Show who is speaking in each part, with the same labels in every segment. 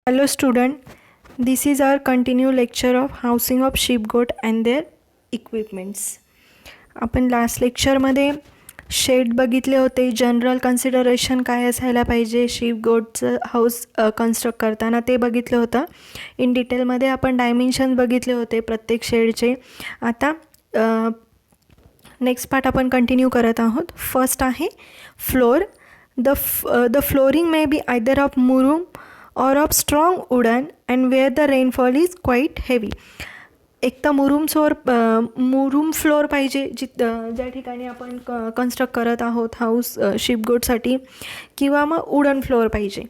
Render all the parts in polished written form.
Speaker 1: Hello student, this is our continue lecture of housing of sheep goat and their equipments. आपण last लेक्चरमध्ये shade बघितले होते. General consideration काय असायला पाहिजे शेप गोटचं हाऊस कन्स्ट्रक्ट करताना ते बघितलं होतं. इन डिटेलमध्ये आपण डायमेन्शन बघितले होते प्रत्येक शेडचे. आता नेक्स्ट पार्ट आपण कंटिन्यू करत आहोत. फर्स्ट आहे floor. The flooring may be either of Murum or of strong wooden and where the rainfall is quite heavy. एक तर मुरूम फ्लोअर पाहिजे ज्या ठिकाणी आपण कन्स्ट्रक्ट करत आहोत हाऊस शीप गोटसाठी, किंवा मग वुडन फ्लोअर पाहिजे.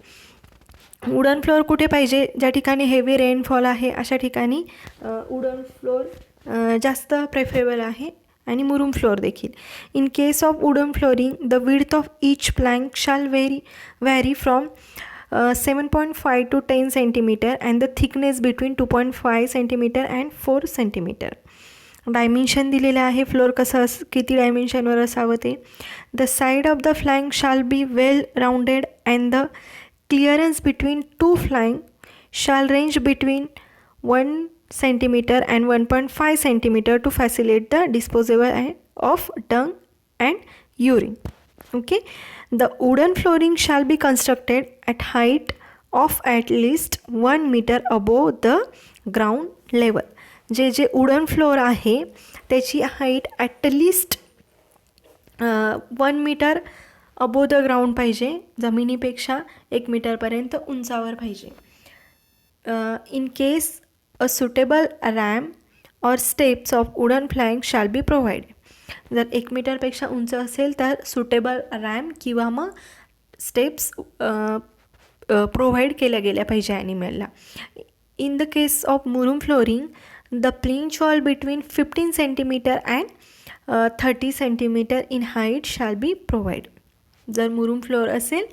Speaker 1: वुडन फ्लोअर कुठे पाहिजे? ज्या ठिकाणी हेवी रेनफॉल आहे अशा ठिकाणी वुडन फ्लोअर जास्त प्रेफरेबल आहे, आणि मुरूम फ्लोअर देखील. In case of wooden flooring the width of each plank शाल vary from 7.5 to 10 centimeter and the thickness between 2.5 centimeter and 4 centimeter. Dimension दिलेलं आहे फ्लोअर कसं किती डायमेन्शनवर असावं ते. The side of the flank shall be well rounded and the clearance between two flank shall range between 1 centimeter and 1.5 centimeter to facilitate the disposal of dung and urine. Okay, the wooden flooring shall be constructed at height of at least 1 meter above the ground level. जे wooden floor आहे त्याची height at least 1 metre above the ground पाहिजे, जमिनीपेक्षा 1 मीटरपर्यंत उंचावर पाहिजे. In case a suitable ramp or steps of wooden flank shall be provided. जर 1 मीटरपेक्षा उंच असेल तर सुटेबल रॅम्प किंवा मग स्टेप्स प्रोव्हाइड केल्या गेल्या पाहिजे ॲनिमलला. इन द केस ऑफ मुरूम flooring the plinth wall between 15 centimetre and 30 centimetre in height shall be provide. जर मुरूम फ्लोअर असेल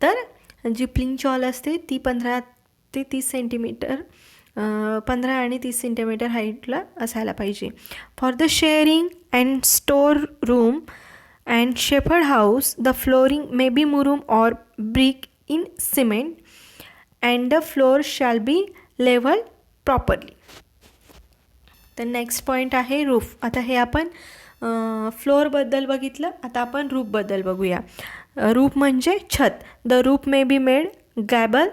Speaker 1: तर जी प्लिंच वॉल असते ती 15 ते 30 सेंटीमीटर 15 आणि 30 सेंटीमीटर हाईटला असायला पाहिजे. For the shearing and store room and shepherd house the flooring may be murum or brick in cement and the floor shall be level properly. तर नेक्स्ट पॉईंट आहे रूफ. आता हे आपण फ्लोअरबद्दल बघितलं, आता आपण रूफबद्दल बघूया. रूफ म्हणजे छत. The roof may be made gable.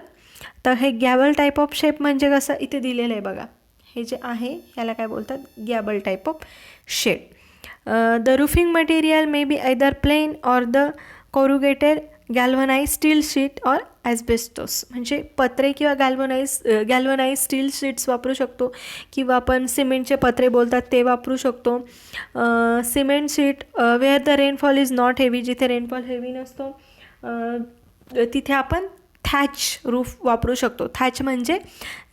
Speaker 1: तर हे गॅबल टाईप ऑफ शेप म्हणजे कसं इथे दिलेलं आहे बघा, हे जे आहे ह्याला काय बोलतात? Gable type of shape. The roofing material may be either plain or the corrugated galvanise steel sheet or asbestos. म्हणजे पत्रे किंवा गॅल्वनाइज स्टील शीट्स वापरू शकतो, किंवा आपण सिमेंटचे पत्रे बोलतात ते वापरू शकतो. Cement sheet where the rainfall is not heavy. जिथे रेनफॉल हेवी नसतो तिथे आपण थॅच रूफ वापरू शकतो. थॅच म्हणजे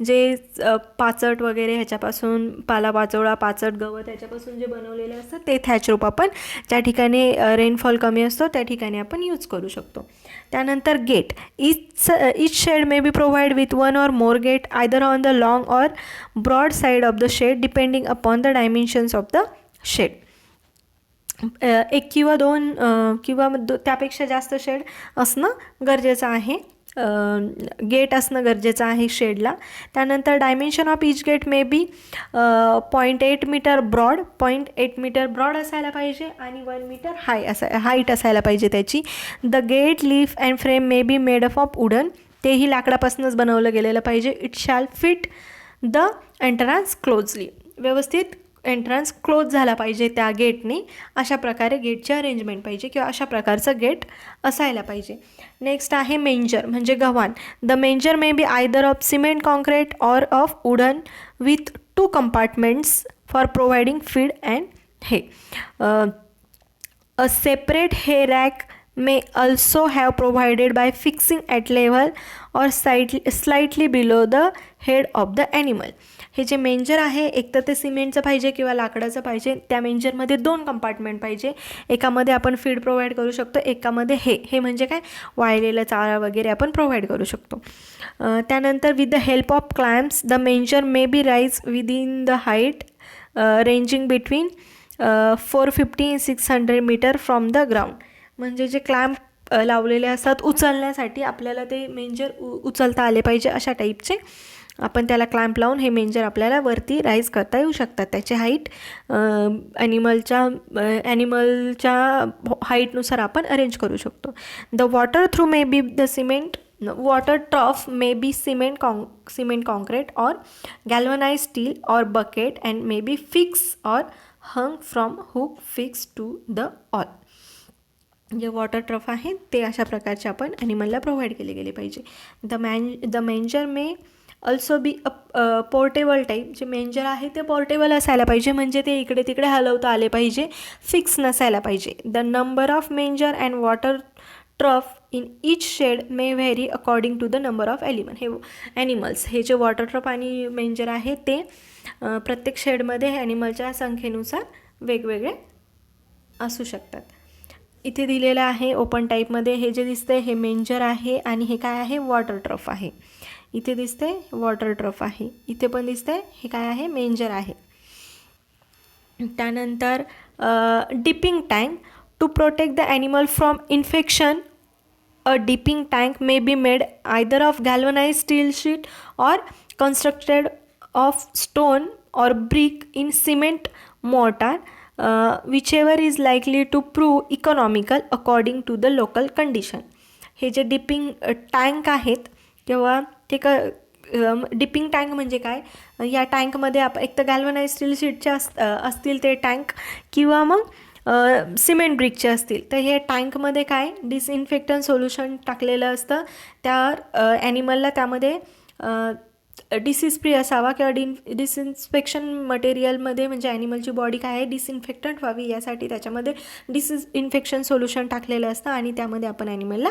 Speaker 1: जे पाचट वगैरे ह्याच्यापासून पालापाचोळा पाचट गवत ह्याच्यापासून जे बनवलेले असतं ते थॅच रूफ आपण ज्या ठिकाणी रेनफॉल कमी असतो त्या ठिकाणी आपण यूज करू शकतो. त्यानंतर gate. Each shed may be provide with 1 or more gate either on the long or broad side of the shed depending upon the dimensions of the shed. 1 किंवा 2 किंवा त्यापेक्षा जास्त शेड असणं गरजेचं आहे, गेट असणं गरजेचं आहे शेडला. त्यानंतर dimension of each gate may be 0.8 metre broad. 0.8 metre broad असायला पाहिजे आणि 1 मीटर हाईट असायला पाहिजे त्याची. The gate leaf and frame may be made of wooden. तेही लाकडापासूनच बनवलं गेलेलं पाहिजे. It shall fit the entrance closely. व्यवस्थित एंट्रन्स क्लोज झाला पाहिजे त्या गेटने. अशा प्रकारे गेटची अरेंजमेंट पाहिजे किंवा अशा प्रकारचं गेट असायला पाहिजे. नेक्स्ट आहे मेंजर म्हणजे गव्हाण. The manger may be either of cement concrete or of wooden with 2 compartments for providing feed and hay. A separate hay rack may also have provided by fixing at level or slightly below the head of the animal. हे जे मेंजर आहे एक तर ते सिमेंटचं पाहिजे किंवा लाकडाचं पाहिजे. त्या मेंजरमध्ये 2 कंपार्टमेंट पाहिजे. एकामध्ये आपण फीड प्रोव्हाइड करू शकतो, एकामध्ये हे म्हणजे काय वाळलेला चारा वगैरे आपण प्रोव्हाइड करू शकतो. त्यानंतर with the help of clamps the manger may be raise within the height ranging between 450 and 600 metre from the ground. म्हणजे जे क्लॅम्प लावलेले असतात उचलण्यासाठी, आपल्याला ते मेंजर उचलता आले पाहिजे अशा टाईपचे. आपण त्याला क्लॅम्प लावून हे मेंजर आपल्याला वरती राईज करता येऊ शकतात. त्याची हाईट ॲनिमलच्या हाईटनुसार आपण अरेंज करू शकतो. The water through may be the cement water trough may be cement concrete or galvanized steel or bucket and may be fixed or hung from hook fixed to the wall. जे water trough आहे ते अशा प्रकारचे आपण ॲनिमलला provide केले गेले पाहिजे. The manger may also be portable type. जे मेंजर आहे ते पोर्टेबल असायला पाहिजे, म्हणजे ते इकडे तिकडे हलवता आले पाहिजे, फिक्स नसायला पाहिजे. The number of manger and water trough in each shed may vary according to the number of animals. हे जे वॉटर ट्रफ आणि मेंजर आहे ते प्रत्येक शेडमध्ये ॲनिमलच्या संख्येनुसार वेगवेगळे असू शकतात. इथे दिलेलं आहे ओपन टाईपमध्ये. हे जे दिसतंय हे मेंजर आहे आणि हे काय आहे, वॉटर ट्रफ आहे. इथे दिसतंय वॉटर ट्रफ आहे, इथे पण दिसतंय हे काय आहे, मेंजर आहे. त्यानंतर dipping tank. To protect the animal from infection, a dipping tank may be made either of galvanized steel sheet or constructed of stone or brick in cement mortar, whichever is likely to prove economical according to the local condition. हे जे dipping tank आहेत किंवा ते dipping tank म्हणजे काय, या टँकमध्ये आपण एक तर गॅल्वनाइज स्टील शीटचे असतील ते टँक किंवा मग सिमेंट ब्रिकचे असतील. तर हे टँकमध्ये काय डिसइन्फेक्टंट सोल्युशन टाकलेलं असतं. त्या ॲनिमलला त्यामध्ये डिसीज फ्री असावा किंवा डिसइन्फेक्शन मटेरियलमध्ये, म्हणजे ॲनिमलची बॉडी काय आहे डिसइन्फेक्टंट व्हावी यासाठी त्याच्यामध्ये डिसइन्फेक्शन सोल्युशन टाकलेलं असतं आणि त्यामध्ये आपण ॲनिमलला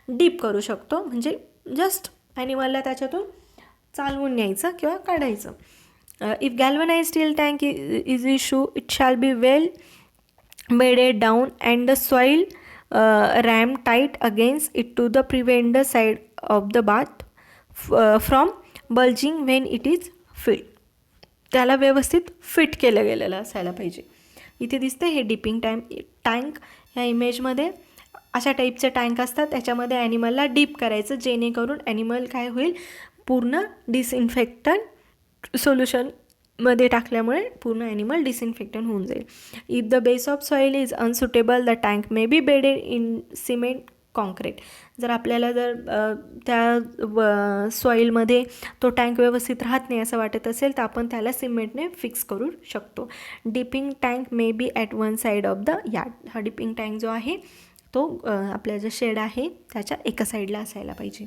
Speaker 1: डीप करू शकतो, म्हणजे जस्ट ॲनिमलला त्याच्यातून चालवून न्यायचं किंवा काढायचं. If galvanise steel tank is issue it shall be well bedded down and the soil rammed tight against it to the prevent the side of the bath from bulging when it is filled. त्याला व्यवस्थित fit केलं गेलेलं असायला पाहिजे. इथे दिसते हे dipping tank. ह्या इमेजमध्ये अशा टाईपचे टँक असतात, त्याच्यामध्ये ॲनिमलला डीप करायचं जेणेकरून ॲनिमल काय होईल, पूर्ण डिसइन्फेक्टंट सोल्युशन मध्ये टाकल्यामुळे पूर्ण ॲनिमल डिसइन्फेक्टंट होऊन जाईल. If the base of soil is unsuitable the tank may be bedded in cement concrete. जर आपल्याला जर त्या सॉईलमध्ये तो टँक व्यवस्थित राहत नाही असं वाटत असेल तर आपण त्याला सिमेंटने फिक्स करू शकतो. Dipping tank may be at one side of the yard. हा डिपिंग टँक जो आहे तो आपल्या जो शेड आहे त्याच्या एका साईडला असायला पाहिजे.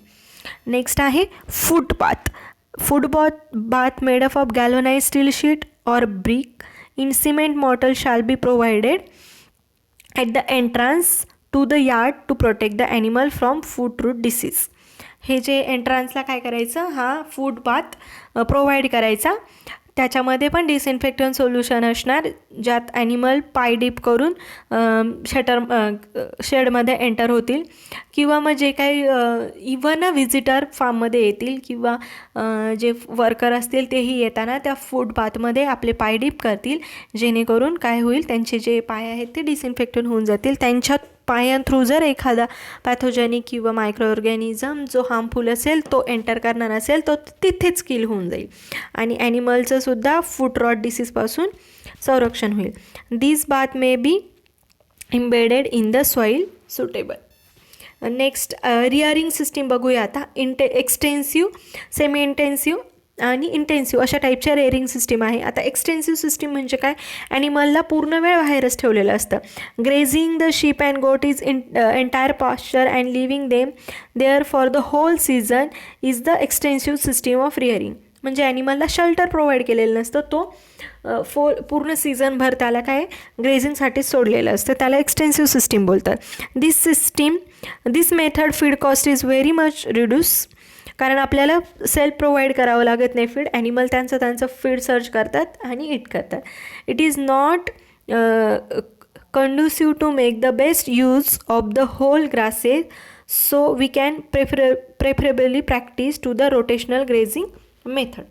Speaker 1: नेक्स्ट आहे footpath. Footbath made up of galvanized steel sheet or brick in cement mortar shall be provided at the entrance to the yard to protect the animal from foot rot disease. हे जे एंट्रान्सला काय करायचं, हा footpath provide करायचा. त्याच्यामध्ये पण disinfectant solution असणार, ज्यात ॲनिमल पाय डीप करून शेडमध्ये एंटर होतील किंवा मग जे काही इवन व्हिजिटर फार्ममध्ये येतील किंवा जे वर्कर असतील तेही येताना त्या फुटपाथमध्ये आपले पाय डीप करतील, जेणेकरून काय होईल, त्यांचे जे पाय आहेत ते डिसइन्फेक्टंट होऊन जातील. त्यांच्या पायांथ्रू जर एखादा पॅथोजेनिक किंवा मायक्रो ऑर्गॅनिझम जो हार्मफुल असेल तो एंटर करणार असेल तो तिथेच किल होऊन जाईल आणि ॲनिमलचं सुद्धा फूट रॉट डिसीजपासून संरक्षण होईल. This bath may be embedded in the soil suitable. Next rearing system बघूया आता. एक्सटेन्सिव्ह, सेमी इंटेन्सिव्ह आणि इंटेन्सिव्ह अशा टाईपच्या रेअरिंग सिस्टीम आहे. आता एक्सटेन्सिव्ह सिस्टीम म्हणजे काय, ॲनिमलला पूर्ण वेळ बाहेरच ठेवलेलं असतं. Grazing the sheep and goat is entire pasture and living them there for the whole season is the extensive system of rearing. म्हणजे ॲनिमलला शेल्टर प्रोव्हाइड केलेलं नसतं, तो पूर्ण सीझनभर त्याला काय ग्रेझिंगसाठी सोडलेलं असतं, त्याला एक्सटेन्सिव्ह सिस्टीम बोलतात. This method feed cost is very much reduce. कारण आपल्याला सेल्फ प्रोव्हाइड करावं लागत नाही फीड, ॲनिमल त्यांचं फीड सर्च करतात आणि इट करतात. It is not conducive to make the best use of the whole grasses, so we can preferably practice to the rotational grazing method.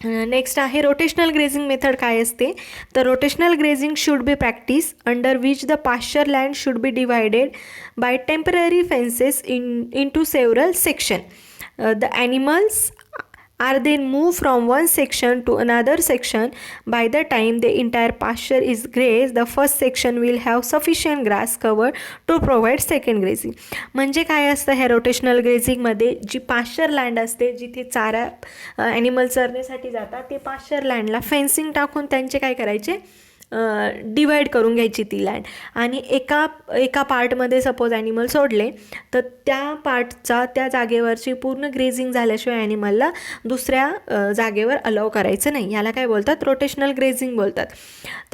Speaker 1: Next आहे rotational grazing method काय असते. तर rotational grazing should be practice under which the pasture land should be divided by temporary fences into several section. The animals are then moved from one section to another section. By the time the entire pasture is grazed, the first section will have sufficient grass cover to provide second grazing. म्हणजे काय असतं ह्या rotational ग्रेझिंगमध्ये, जी Pasteur land असते जिथे चारा animal चरण्यासाठी जातात, ते पाश्चर लँडला फेन्सिंग टाकून त्यांचे काय करायचे, डिवाईड करून घ्यायची ती लँड. आणि एका पार्टमध्ये सपोज ॲनिमल सोडले तर त्या पार्टचा त्या जागेवरची पूर्ण ग्रेझिंग झाल्याशिवाय ॲनिमलला दुसऱ्या जागेवर अलाव करायचं नाही. याला काय बोलतात, रोटेशनल ग्रेझिंग बोलतात.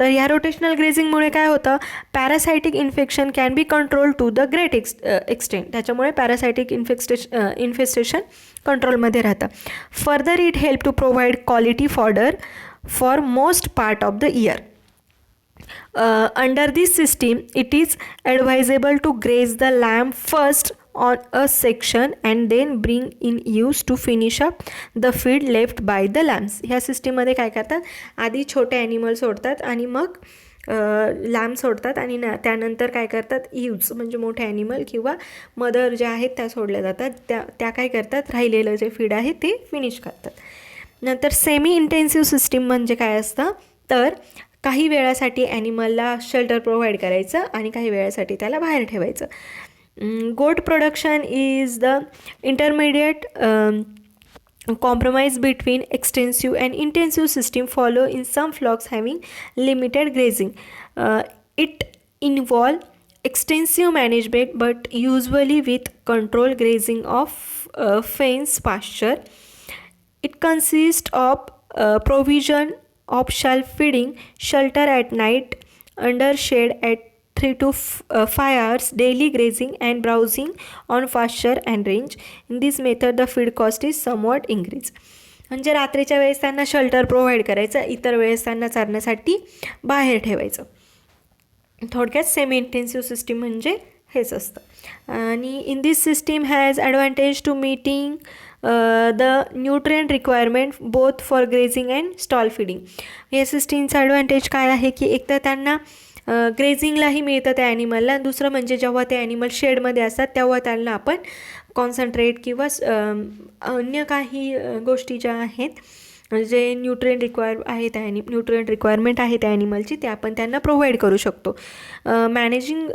Speaker 1: तर ह्या रोटेशनल ग्रेझिंगमुळे काय होतं, parasitic infection can be control to the great extent. त्याच्यामुळे पॅरासायटिक इन्फेस्टेशन कंट्रोलमध्ये राहतं. Further it help to provide quality fodder for most part of the year. Under this system, it is advisable to graze the lamb first on a section and then bring in ewes to finish up the feed left by the lambs. ह्या सिस्टीममध्ये काय करतात, आधी छोटे animal सोडतात आणि मग lamb सोडतात आणि त्यानंतर काय करतात, यूज म्हणजे मोठे ॲनिमल किंवा मदर ज्या आहेत त्या सोडल्या जातात. त्या काय करतात, राहिलेलं जे फीड आहे ते फिनिश करतात. नंतर सेमी इंटेन्सिव्ह सिस्टीम म्हणजे काय असतं, तर काही वेळासाठी ॲनिमलला शेल्टर प्रोव्हाइड करायचं आणि काही वेळासाठी त्याला बाहेर ठेवायचं. गोट production is the intermediate compromise between extensive and intensive system follow in some flocks having limited grazing. It involve extensive management but usually with controlled grazing of fence pasture. It consists of provision of shelf feeding, shelter at night, under shade at 3 to 5 hours, daily grazing and browsing on pasture and range. In this method the feed cost is somewhat increased. म्हणजे रात्रीच्या वेळेस त्यांना shelter provide करायचं, इतर वेळेस त्यांना चरण्यासाठी बाहेर ठेवायचं. थोडक्यात सेमी इंटेन्सिव्ह सिस्टीम म्हणजे हेच असतं. आणि in this system has advantage to meeting the nutrient requirement both for grazing and stall feeding. या सिस्टीमचा ॲडव्हान्टेज काय आहे की एक तर त्यांना ग्रेझिंगलाही मिळतं त्या ॲनिमलला, दुसरं म्हणजे जेव्हा ते ॲनिमल शेडमध्ये असतात तेव्हा त्यांना आपण कॉन्सन्ट्रेट किंवा अन्य काही गोष्टी ज्या आहेत जे न्यूट्रिएंट रिक्वायरमेंट आहे त्या ॲनिमलची ते आपण त्यांना प्रोव्हाइड करू शकतो. Managing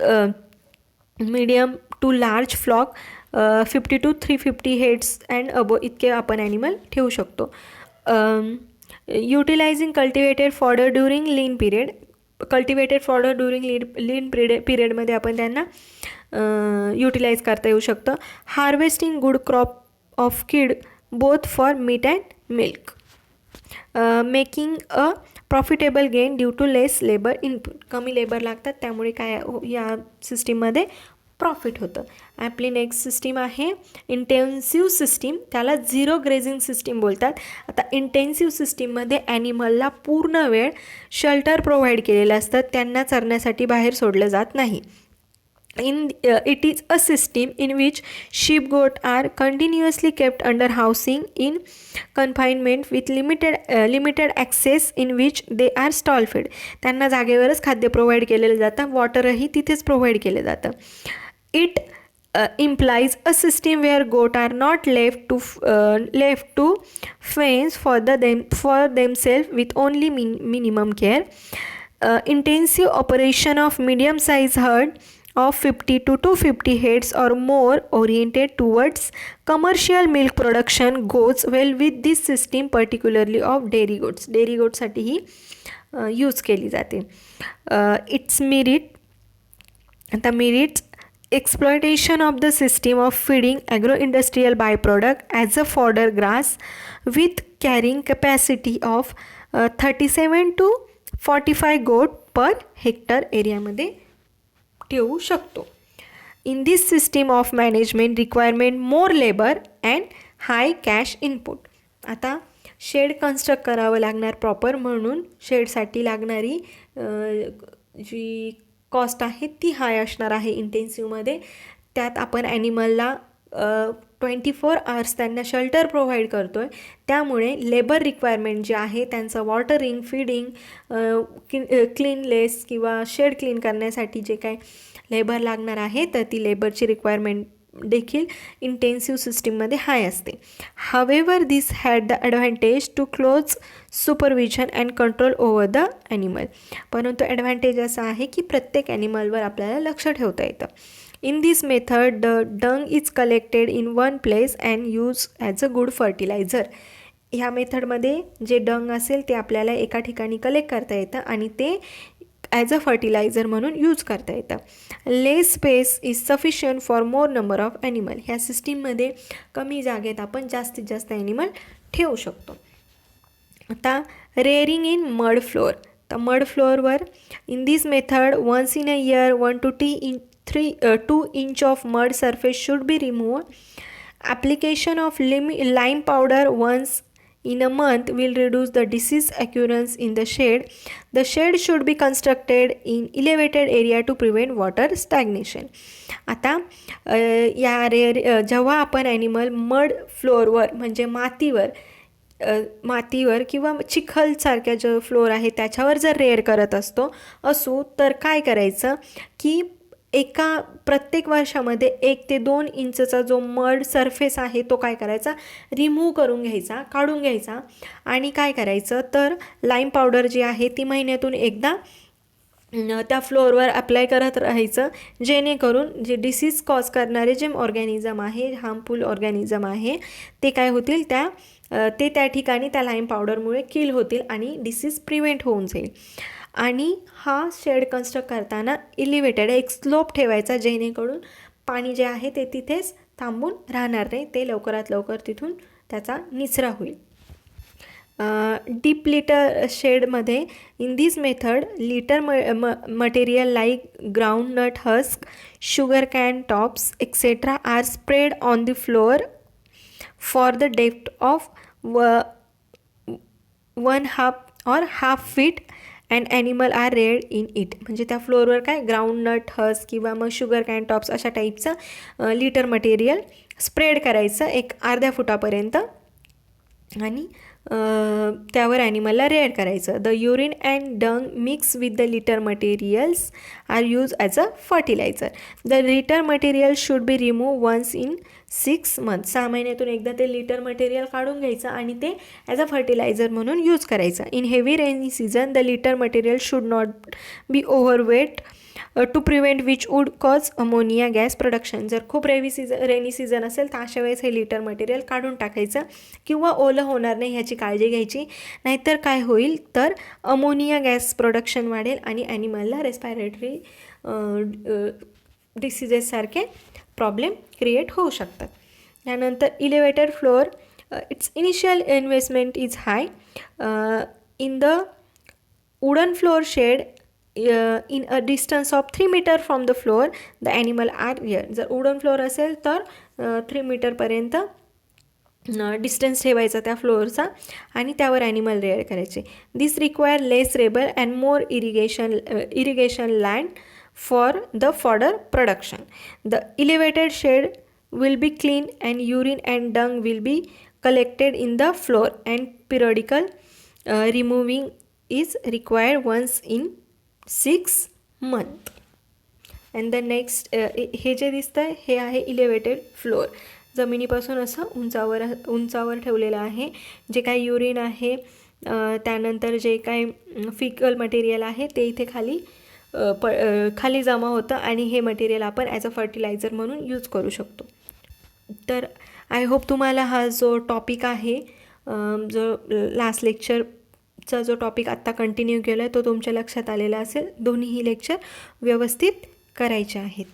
Speaker 1: medium to large flock 50 to 350 heads and above इतके आपण ॲनिमल ठेवू शकतो. Utilising cultivated fodder during lean period. Cultivated fodder during lean पिरियडमध्ये आपण त्यांना युटिलाइज करता येऊ शकतं. Harvesting good crop of kid both for meat and milk. Making a profitable gain due to less labour input. कमी लेबर लागतात त्यामुळे काय या सिस्टीममध्ये प्रॉफिट होतं. आपली नेक्स्ट सिस्टीम आहे इंटेन्सिव्ह सिस्टीम. त्याला झिरो ग्रेझिंग सिस्टीम बोलतात. आता इंटेन्सिव्ह सिस्टीममध्ये ॲनिमलला पूर्ण वेळ शेल्टर प्रोव्हाइड केलेलं असतं, त्यांना चरण्यासाठी बाहेर सोडलं जात नाही. It is a system in which sheep goat are continuously kept under housing in confinement with limited access in which they are stall fed. त्यांना जागेवरच खाद्य प्रोव्हाइड केलेलं जातं, वॉटरही तिथेच प्रोव्हाइड केलं जातं. It implies a system where goat are not left to fence for themselves with only minimum care. Intensive operation of medium size herd of 50 to 250 heads or more oriented towards commercial milk production goes well with this system, particularly of dairy goats. Dairy goats साठी ही use केली जाते. Its merits exploitation of the system of feeding agro-industrial byproduct as a fodder grass with carrying capacity of 37 to 45 goat per hectare एरियामध्ये ठेवू शकतो. In this system of management requirement more labour and high cash input. आता shade construct करावं लागणार proper, म्हणून शेडसाठी लागणारी जी cost आहे ती हाय असणार आहे इंटेन्सिव्हमध्ये. त्यात आपण ॲनिमलला 24 आवर्स त्यांना शेल्टर प्रोव्हाइड करतो आहे. त्यामुळे लेबर रिक्वायरमेंट जे आहे त्यांचं वॉटरिंग, फीडिंग, क्लीनलेस किंवा शेड क्लीन करण्यासाठी जे काय लेबर लागणार आहे तर ती लेबरची रिक्वायरमेंट देखील इंटेन्सिव्ह सिस्टीममध्ये हाय असते. However this had the advantage to close supervision and control over the animal. परंतु ॲडव्हान्टेज असा आहे की प्रत्येक ॲनिमलवर आपल्याला लक्ष ठेवता येतं. In this method, the dung is collected in one place and used as a good fertilizer. ह्या मेथडमध्ये जे डंग असेल ते आपल्याला एका ठिकाणी कलेक्ट करता येतं आणि ते ॲज अ फर्टिलायझर म्हणून यूज करता येतं. Less space is sufficient for more number of animal. ह्या सिस्टीममध्ये कमी जागेत आपण जास्तीत जास्त ॲनिमल ठेवू शकतो. आता रेअरिंग इन मड फ्लोअर. तर मड फ्लोअरवर in this method once in a year 1 to 2 inch of mud surface should be removed. Application of lime powder once in a month will reduce the disease occurrence in the shed. The shed should be constructed in elevated area to prevent water stagnation. आता जेव्हा आपण animal mud फ्लोअरवर म्हणजे मातीवर किंवा चिखलसारख्या जो floor आहे त्याच्यावर जर रेअर करत असू तर काय करायचं की प्रत्येक वर्षामध्ये 1 ते 2 इंचचा जो मड सरफेस आहे तो काय करायचा, रिमूव्ह करून घ्यायचा, काढून घ्यायचा आणि काय करायचं तर लाईम पावडर जी आहे ती महिन्यातून एकदा त्या फ्लोअरवर अप्लाय करत राहायचं, जेणेकरून जे डिसीज कॉज करणारे जे ऑर्गॅनिझम आहे, हार्मफुल ऑर्गॅनिझम आहे ते काय होतील त्या ठिकाणी त्या लाईम पावडरमुळे किल होतील आणि डिसीज प्रिव्हेंट होऊन जाईल. आणि हा शेड कन्स्ट्रक्ट करताना इलिव्हेटेड एक स्लोप ठेवायचा, जेणेकरून पाणी जे आहे ते तिथेच थांबून राहणार नाही, ते लवकरात लवकर तिथून त्याचा निचरा होईल. डीप लिटर शेडमध्ये in this method litter material like groundnut husk, sugar cane tops etcetera are spread on the floor for the depth of 1.5 or 1/2 feet and animal are reared in it. म्हणजे त्या फ्लोअरवर काय groundnut हस किंवा मग sugar cane tops अशा टाईपचं litre material spread करायचं 1-अर्ध्या फुटापर्यंत आणि त्यावर ॲनिमलला रेअर करायचं. The urine and dung mix with the litter materials are use as a fertiliser. The litter material should be remove once in 6 months. 6 महिन्यातून एकदा ते लिटर मटेरियल काढून घ्यायचं आणि ते ॲज अ फर्टिलायझर म्हणून यूज करायचं. In heavy rainy season the litter material should not be overwet to prevent which would cause ammonia gas production. जर खूप रेनी सीझन असेल तर अशा वेळेस हे लिटर मटेरियल काढून टाकायचं किंवा ओलं होणार नाही ह्याची काळजी घ्यायची, नाहीतर काय होईल तर अमोनिया गॅस प्रोडक्शन वाढेल आणि ॲनिमलला रेस्पायरेटरी डिसीजेससारखे प्रॉब्लेम क्रिएट होऊ शकतात. त्यानंतर elevated floor. It's initial investment is high. In the wooden floor shed in a distance of 3 meter from the floor the animal are here. जर वुडन फ्लोअर असेल तर 3 मीटरपर्यंत डिस्टन्स ठेवायचा त्या फ्लोअरचा आणि त्यावर ॲनिमल रेअर करायचे. This require less labour and more irrigation land for the fodder production. The elevated shed will be clean and urine and dung will be collected in the floor and periodical removing is required once in 6 months. and the next हे जे दिसतं हे आहे elevated floor. जमिनीपासून असं उंचावर ठेवलेलं आहे. जे काही युरिन आहे त्यानंतर जे काही फिकल मटेरियल आहे ते इथे खाली जमा होतं आणि हे मटेरियल आपण ॲज अ फर्टिलायझर म्हणून यूज करू शकतो. तर आय होप तुम्हाला हा जो टॉपिक आहे जो लास्ट लेक्चरचा जो टॉपिक आत्ता कंटिन्यू केला आहे तो तुमच्या लक्षात आलेला असेल. दोन्हीही लेक्चर व्यवस्थित करायचे आहेत.